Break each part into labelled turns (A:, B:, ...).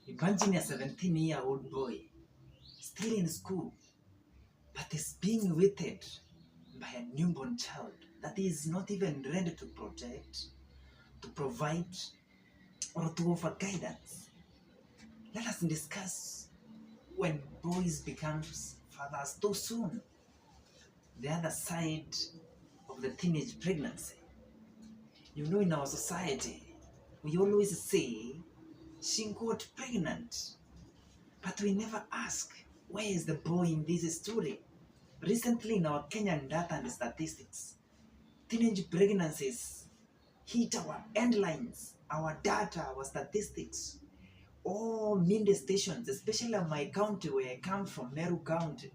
A: Imagine a 17-year-old boy still in school, but is being waited by a newborn child that is not even ready to protect, to provide, or to offer guidance. Let us discuss when boys become fathers too soon, the other side of the teenage pregnancy. You know, in our society, we always say she got pregnant, but we never ask where is the boy in this story. Recently, in our Kenyan data and statistics, teenage pregnancies hit our headlines, our data, our statistics. All media stations, especially in my county where I come from, Meru County,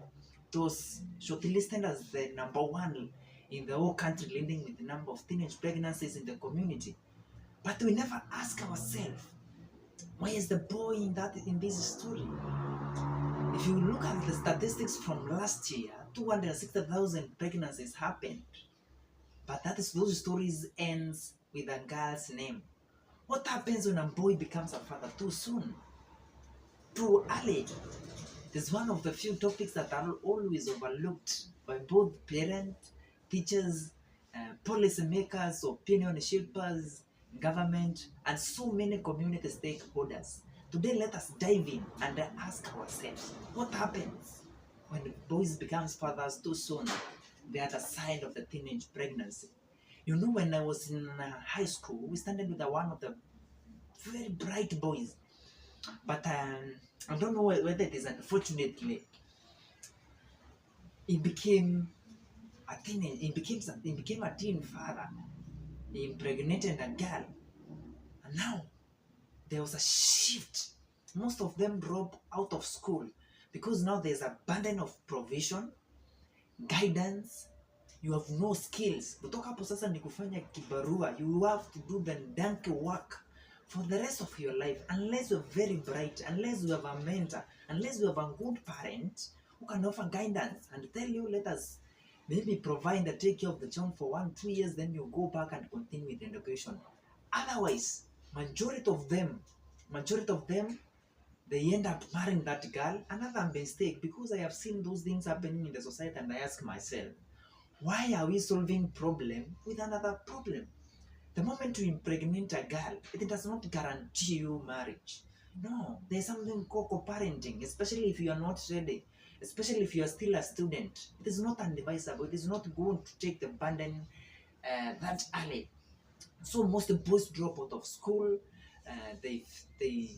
A: those shortlisted as the number one in the whole country, leading with the number of teenage pregnancies in the community. But we never ask ourselves, where is the boy in this story? If you look at the statistics from last year, 260,000 pregnancies happened. But those stories ends with a girl's name. What happens when a boy becomes a father too soon? Too early? It is one of the few topics that are always overlooked by both parents, teachers, policymakers, opinion shapers, government, and so many community stakeholders. Today, let us dive in and ask ourselves, what happens when boys become fathers too soon? The other side of the teenage pregnancy. You know, when I was in high school, we started with one of the very bright boys, but I don't know whether it is unfortunately he became a teenage, he became a teen father. He impregnated a girl, and now there was a shift. Most of them drop out of school because now there's a burden of provision, guidance. You have no skills. Kutoka hapo sasa ni kufanya kibarua. You have to do the donkey work for the rest of your life, unless you're very bright, unless you have a mentor, unless you have a good parent who can offer guidance and tell you, let us maybe provide and take care of the child for 1-2 years, then you go back and continue with education. Otherwise, majority of them, they end up marrying that girl. Another mistake, because I have seen those things happening in the society, and I ask myself, why are we solving problem with another problem? The moment you impregnate a girl, it does not guarantee you marriage. No, there's something called co-parenting, especially if you are not ready, especially if you are still a student. It is not advisable. It is not going to take the burden that early. So most boys drop out of school. They they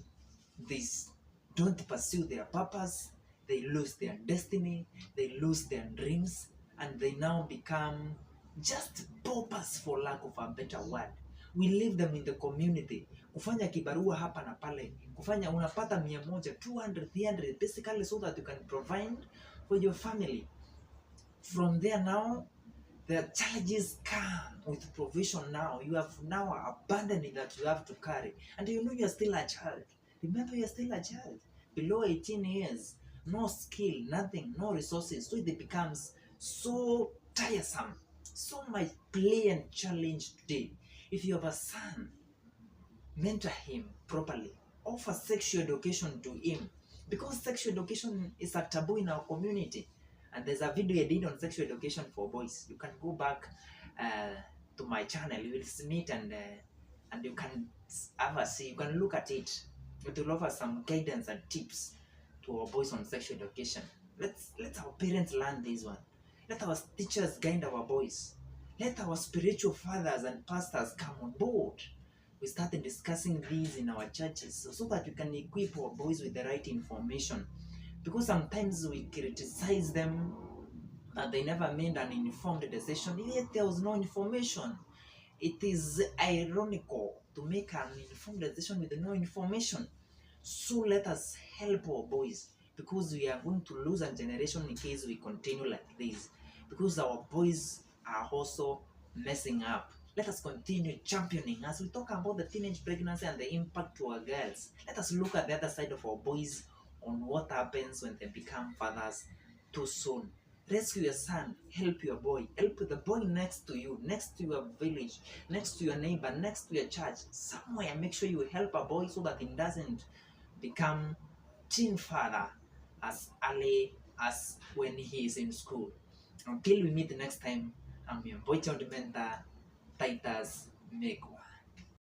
A: don't pursue their purpose. They lose their destiny. They lose their dreams, and they now become just paupers, for lack of a better word. We leave them in the community kufanya kibarua hapa na pale, kufanya unapata 100, 200, 300, basically so that you can provide for your family. From there now, the challenges come with provision. Now you have now a burden that you have to carry, and you know you are still a child. Remember, you are still a child, below 18 years, no skill, nothing, no resources. So it becomes so tiresome. So my play and challenge today, if you have a son, mentor him properly, offer sexual education to him, because sexual education is a taboo in our community. And there's a video I did on sexual education for boys. You can go back to my channel. You will see it, and you can have a see. You can look at it. It will offer some guidance and tips to our boys on sexual education. Let our parents learn this one. Let our teachers guide our boys. Let our spiritual fathers and pastors come on board. We started discussing these in our churches so that we can equip our boys with the right information. Because sometimes we criticize them that they never made an informed decision, yet there was no information. It is ironical to make an informed decision with no information. So let us help our boys, because we are going to lose a generation in case we continue like this. Because our boys are also messing up. Let us continue championing as we talk about the teenage pregnancy and the impact to our girls. Let us look at the other side of our boys on what happens when they become fathers too soon. Rescue your son, help your boy, help the boy next to you, next to your village, next to your neighbor, next to your church. Somewhere, make sure you help a boy so that he doesn't become teen father as early as when he is in school. Until we meet next time, I'm your boy child mentor, Titus Mekwa.